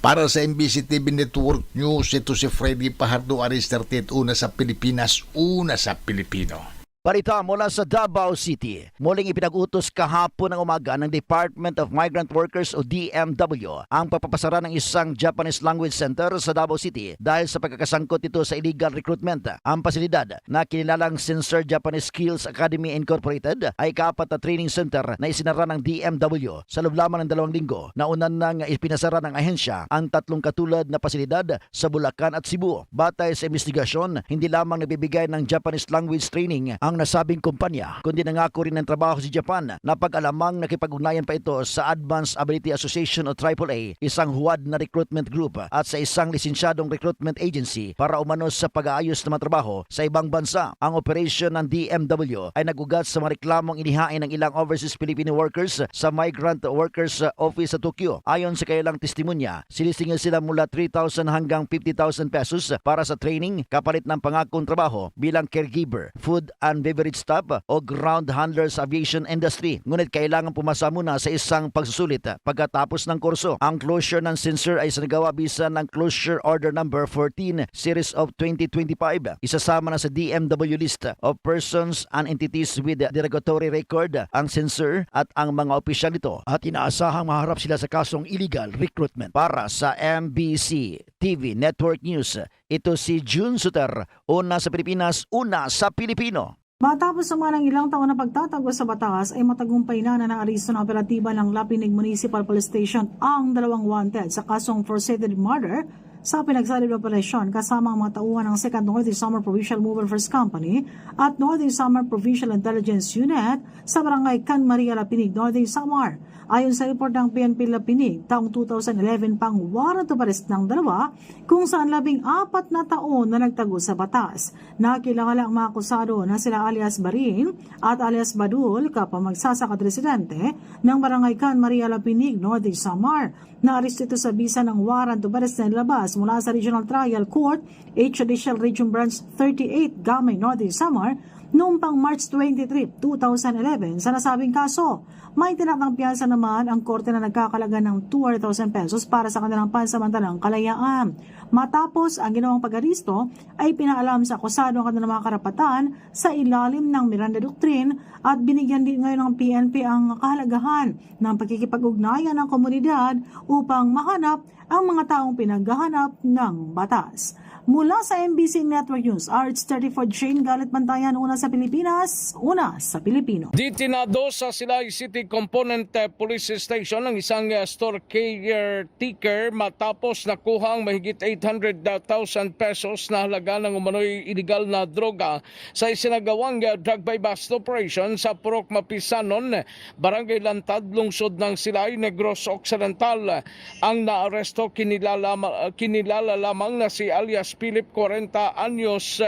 Para sa MBC TV Network News, ito si Freddy Pajardo, Aris 38, una sa Pilipinas, una sa Pilipino. Balita mula sa Davao City. Muling ipinag-utos kahapon ng umaga ng Department of Migrant Workers o DMW ang papapasara ng isang Japanese Language Center sa Davao City dahil sa pagkakasangkot nito sa illegal recruitment. Ang pasilidad na kinilalang Sincere Japanese Skills Academy Incorporated ay kaapat na training center na isinara ng DMW sa loob lamang ng 2 linggo. Nauna nang ipinasara ng ahensya ang 3 katulad na pasilidad sa Bulacan at Cebu. Batay sa investigasyon, hindi lamang nagbibigay ng Japanese language training ang nasabing kumpanya, kundi nangako rin ng trabaho si Japan na pag-alamang nakipag-ugnayan pa ito sa Advanced Ability Association o AAA, isang huwad na recruitment group at sa isang lisensyadong recruitment agency para umanos sa pag-aayos ng mga trabaho sa ibang bansa. Ang operasyon ng DMW ay nagugat sa mga reklamong inihain ng ilang overseas Filipino workers sa Migrant Workers Office sa Tokyo. Ayon sa kanilang testimonya, sinisingil sila mula 3,000 hanggang 50,000 pesos para sa training kapalit ng pangakong trabaho bilang caregiver, food and beverage staff o ground handler sa aviation industry. Ngunit kailangan pumasa muna sa isang pagsusulit pagkatapos ng kurso. Ang closure ng Sincere ay sinagawa bisa ng Closure Order Number 14 Series of 2025. Isasama na sa DMW list of persons and entities with derogatory record ang Sincere at ang mga opisyal nito at inaasahang maharap sila sa kasong illegal recruitment. Para sa MBC TV Network News, ito si June Suter, una sa Pilipinas, una sa Pilipino. Matapos naman ang ilang taon na pagtatago sa batas ay matagumpay na naaresto ng operatiba ng Lapinig Municipal Police Station ang 2 wanted sa kasong forcible murder sa pinagsalib na operasyon kasama ang mga tauhan ng 2nd Northeast Summer Provincial Mobile First Company at Northeast Summer Provincial Intelligence Unit sa Barangay Can Maria, Lapinig, Northeast Samar. Ayon sa report ng PNP Lapinig, taong 2011 pang warrant of arrest ng dalawa kung saan 14 na taon na nagtago sa batas. Nakilala ang mga akusado na sila alias Barin at alias Badul, kapwa magsasaka at residente ng Barangay Can Maria, Lapinig, Northeast Samar. Naaresto ito sa bisa ng warrant of arrest na nilabas mula sa Regional Trial Court, 8th Judicial Region Branch 38, Gamay, Northeast Samar noong pang March 23, 2011 sa nasabing kaso. May tinatang piyansa naman ang korte na nagkakalaga ng 200,000 pesos para sa kanilang pansamantalang kalayaan. Matapos ang ginawang pag-aristo ay pinaalam sa akusado ang kanilang mga karapatan sa ilalim ng Miranda Doctrine at binigyan din ngayon ng PNP ang kahalagahan ng pagkikipag-ugnayan ng komunidad upang mahanap ang mga taong pinaghahanap ng batas. Mula sa MBC Network News, RH34 Shane Galit Bantayan, una sa Pilipinas, una sa Pilipino. Ditinado sa Silay City Component Police Station ang isang store caretaker matapos nakuha ang mahigit 800,000 pesos na halaga ng umano'y illegal na droga sa isinagawang drug by bust operation sa Purok Mapisanon, Barangay Lantad, lungsod ng Silay, Negros Occidental. Ang naaresto kinilala lamang na si alias Philip 40 anyos,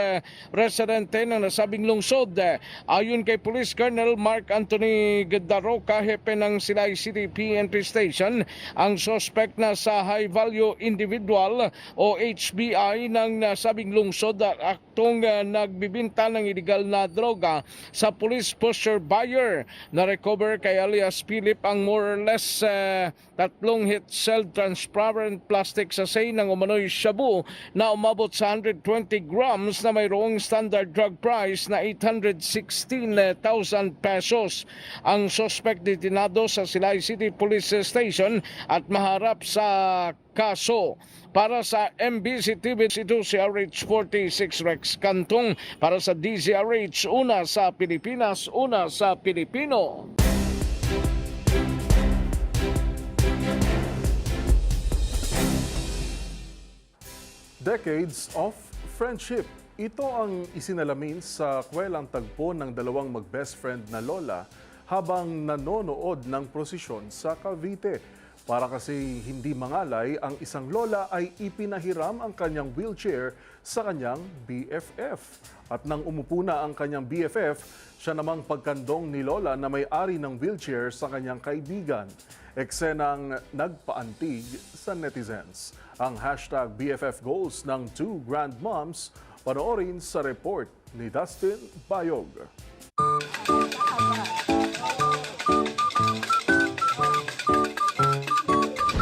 residente ng nasabing lungsod. Ayon kay Police Colonel Mark Anthony Daroca, hepe ng Silay City PNP Station, ang suspect na sa high value individual o HBI ng nasabing lungsod at aktong nagbibinta ng illegal na droga sa police pusher buyer. Na-recover kay alias Philip ang more or less 3 heat-sealed transparent plastic sachet ng umano'y shabu na umabot sa 120 grams na mayroong standard drug price na 816,000 pesos. Ang suspect detinado sa Silay City Police Station at maharap sa kaso. Para sa MBC TV, ito si RH46 Rex Cantong. Para sa DZRH, una sa Pilipinas, una sa Pilipino. Decades of Friendship. Ito ang isinalamin sa kwelang tagpo ng dalawang mag-best friend na lola habang nanonood ng prosesyon sa Cavite. Para kasi hindi mangalay, ang isang lola ay ipinahiram ang kanyang wheelchair sa kanyang BFF. At nang umupo na ang kanyang BFF, siya namang pagkandong ni lola na may-ari ng wheelchair sa kanyang kaibigan. Eksenang nagpaantig sa netizens. Ang hashtag BFF goals ng two grandmoms, panoorin sa report ni Dustin Bayog.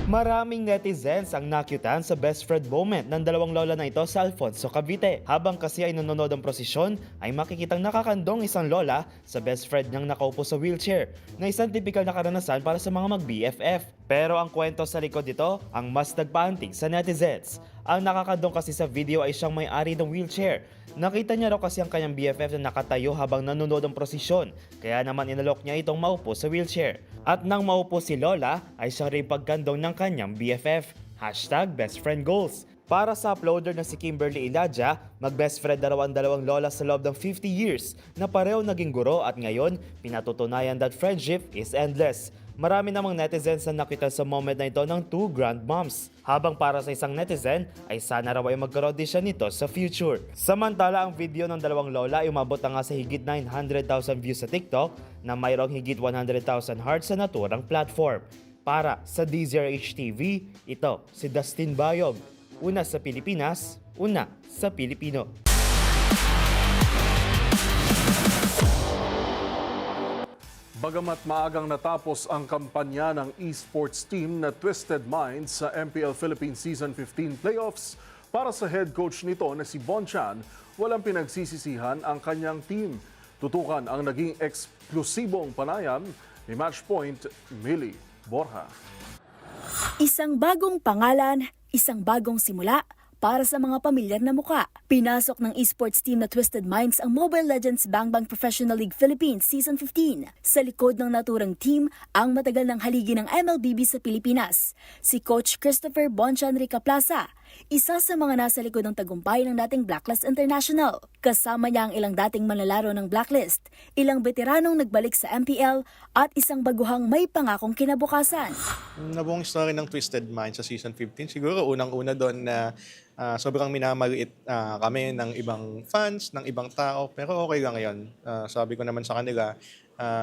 Maraming netizens ang nakyutan sa best friend moment ng dalawang lola na ito sa Alfonso, Cavite. Habang kasi ay nanonood ang prosesyon, ay makikitang nakakandong isang lola sa best friend niyang nakaupo sa wheelchair, na isang typical na karanasan para sa mga mag-BFF. Pero ang kwento sa likod nito ang mas nagpaantig sa netizens. Ang nakakandong kasi sa video ay siyang may-ari ng wheelchair. Nakita niya raw kasi ang kanyang BFF na nakatayo habang nanonood ang prosesyon, kaya naman inalok niya itong maupo sa wheelchair. At nang maupo si Lola, ay siya rin pagkandong ng kanyang BFF. Hashtag best friend goals. Para sa uploader na si Kimberly Ilaja, mag-best friend na raw ang dalawang lola sa loob ng 50 years na pareho naging guro at ngayon pinatutunayan that friendship is endless. Marami namang netizens na nakita sa moment na ito ng two grandmoms. Habang para sa isang netizen, ay sana raw ay magkaroon din siya nito sa future. Samantala, ang video ng dalawang lola ay umabot na nga sa higit 900,000 views sa TikTok na mayroong higit 100,000 hearts sa naturang platform. Para sa DZRH TV, ito si Dustin Bayog. Una sa Pilipinas, una sa Pilipino. Bagamat maagang natapos ang kampanya ng esports team na Twisted Minds sa MPL Philippines Season 15 playoffs, para sa head coach nito na si Bon Chan, walang pinagsisisihan ang kanyang team. Tutukan ang naging eksklusibong panayam ni Matchpoint Millie Borja. Isang bagong pangalan, isang bagong simula para sa mga pamilyar na muka. Pinasok ng esports team na Twisted Minds ang Mobile Legends Bang Bang Professional League Philippines Season 15. Sa likod ng naturang team, ang matagal ng haligi ng MLBB sa Pilipinas, si Coach Christopher Bonchan Rica Plaza, isa sa mga nasa likod ng tagumpay ng dating Blacklist International. Kasama niya ang ilang dating manlalaro ng Blacklist, ilang veteranong nagbalik sa MPL at isang baguhang may pangakong kinabukasan. Nabuong story ng Twisted Minds sa Season 15, siguro unang-una doon na sobrang minamaliit kami ng ibang fans, ng ibang tao, pero okay lang ngayon. Sabi ko naman sa kanila,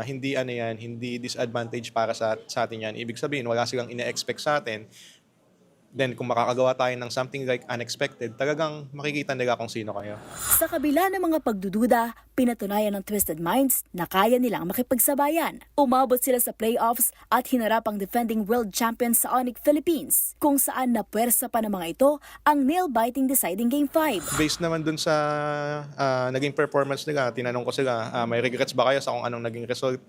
hindi disadvantage para sa atin yan. Ibig sabihin, wala silang ina-expect sa atin. Then kung makakagawa tayo ng something like unexpected, talagang makikita nila kung sino kayo. Sa kabila ng mga pagdududa, pinatunayan ng Twisted Minds na kaya nilang makipagsabayan. Umabot sila sa playoffs at hinarap ang defending world champion sa Onyx Philippines, kung saan napuwersa pa ng mga ito ang nail-biting deciding Game 5. Based naman dun sa naging performance nila, tinanong ko sila, may regrets ba kayo sa kung anong naging result?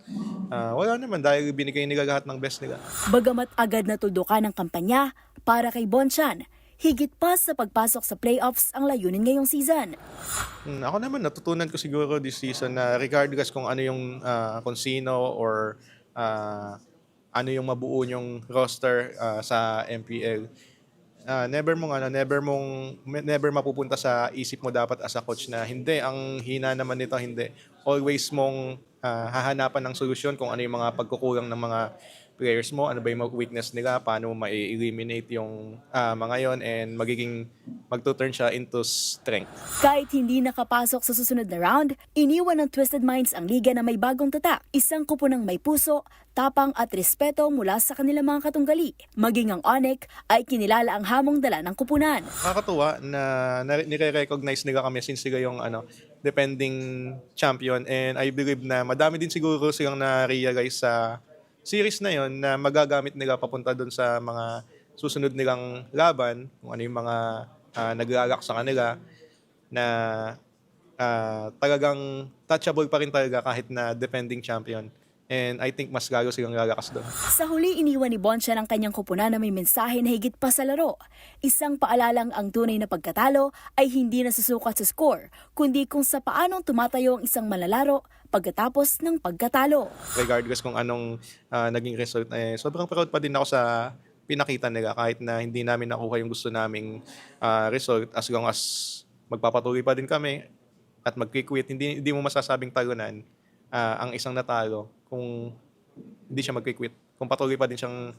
Wala naman dahil binigay nila lahat ng best nila. Bagamat agad natuldukan ng kampanya, para kay Bonchan, higit pa sa pagpasok sa playoffs ang layunin ngayong season. Ako naman, natutunan ko siguro this season na regardless kung ano yung kung sino or ano yung mabuo yung roster sa MPL, never mapupunta sa isip mo dapat as a coach na hindi, ang hina naman nito, hindi. Always mong hahanapan ng solusyon kung ano yung mga pagkukulang ng mga players mo, ano ba yung weakness nila, paano mo ma-eliminate yung mga yon and magtuturn siya into strength. Kahit hindi nakapasok sa susunod na round, iniwan ng Twisted Minds ang liga na may bagong tatak, isang kupunang may puso, tapang at respeto mula sa kanilang mga katunggali. Maging ang Onyx ay kinilala ang hamong dala ng kupunan. Nakakatuwa na nire-recognize nila kami since sila yung defending champion, and I believe na madami din siguro silang na-realize sa series na yon na magagamit nila papunta doon sa mga susunod nilang laban, kung ano yung mga naglalak sa kanila na talagang touchable pa rin talaga kahit na defending champion. And I think mas lalo silang lalakas doon. Sa huli, iniwan ni Bonchan ang kanyang kupunan na may mensahe na higit pa sa laro. Isang paalalang ang tunay na pagkatalo ay hindi nasusukat sa score, kundi kung sa paanong tumatayo ang isang manlalaro pagkatapos ng pagkatalo. Regardless kung anong naging result, sobrang proud pa din ako sa pinakita nila kahit na hindi namin nakuha yung gusto naming result, as long as magpapatuloy pa din kami at mag-quit. Hindi mo masasabing talunan ang isang natalo kung hindi siya mag-quit, kung patuloy pa din siyang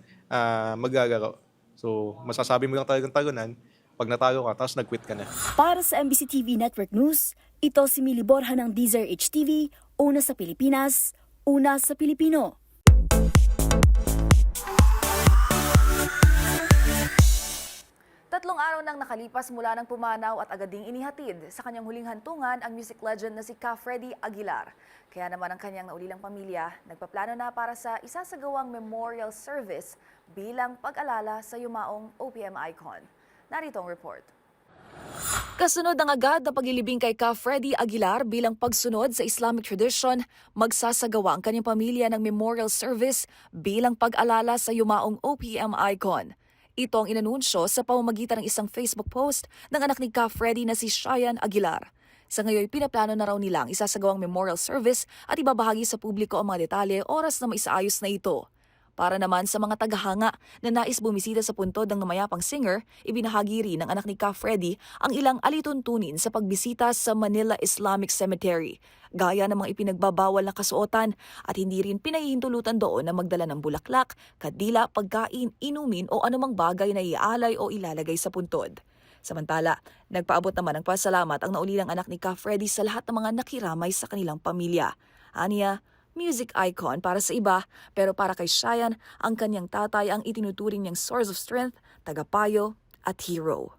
maglalaro. So, masasabi mo lang talagang talunan pag natalo ka, tapos nag-quit ka na. Para sa MBC TV Network News, ito si Mili Borja ng DZRH TV, una sa Pilipinas, una sa Pilipino. Tatlong araw nang nakalipas mula ng pumanaw at agad ding inihatid sa kanyang huling hantungan ang music legend na si Ka Freddy Aguilar. Kaya naman ang kanyang naulilang pamilya nagpaplano na para sa isasagawang memorial service bilang pag-alala sa yumaong OPM icon. Narito ang report. Kasunod ng agad na paglilibing kay Ka Freddy Aguilar bilang pagsunod sa Islamic tradition, magsasagawa ang kanyang pamilya ng memorial service bilang pag-alala sa yumaong OPM icon. Ito ang inanunsyo sa pamamagitan ng isang Facebook post ng anak ni Ka Freddy na si Cheyenne Aguilar. Sa ngayon, pinaplano na raw nilang isasagawang memorial service at ibabahagi sa publiko ang mga detalye oras na maisaayos na ito. Para naman sa mga tagahanga na nais bumisita sa puntod ng namayapang singer, ibinahagi rin ng anak ni Ka Freddy ang ilang alituntunin sa pagbisita sa Manila Islamic Cemetery, gaya ng mga ipinagbabawal na kasuotan at hindi rin pinahihintulutan doon na magdala ng bulaklak, kadila, pagkain, inumin o anumang bagay na iaalay o ilalagay sa puntod. Samantala, nagpaabot naman ng pasalamat ang naulilang anak ni Ka Freddy sa lahat ng mga nakiramay sa kanilang pamilya. Aniya, music icon para sa iba, pero para kay Cheyenne, ang kanyang tatay ang itinuturing niyang source of strength, tagapayo at hero.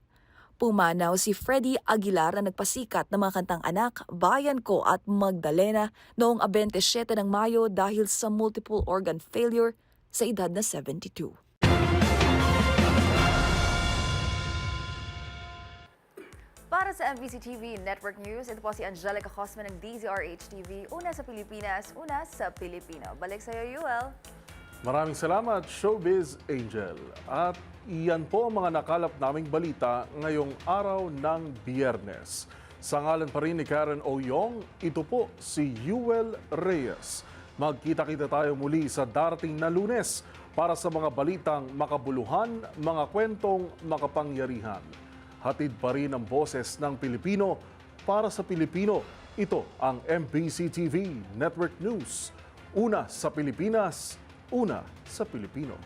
Pumanaw si Freddy Aguilar na nagpasikat ng mga kantang Anak, Bayan Ko at Magdalena noong 27 ng Mayo dahil sa multiple organ failure sa edad na 72. Para sa MBC TV Network News, ito po si Angelica Cosman ng DZRH TV, una sa Pilipinas, una sa Pilipino. Balik sa iyo, Yuel. Maraming salamat, Showbiz Angel. At iyan po ang mga nakalap naming balita ngayong araw ng Biyernes. Sa ngalan pa rin ni Karen Oyong, ito po si Yuel Reyes. Magkita-kita tayo muli sa darating na Lunes para sa mga balitang makabuluhan, mga kwentong makapangyarihan. Hatid pa rin ang boses ng Pilipino para sa Pilipino. Ito ang MBC TV Network News. Una sa Pilipinas, una sa Pilipino.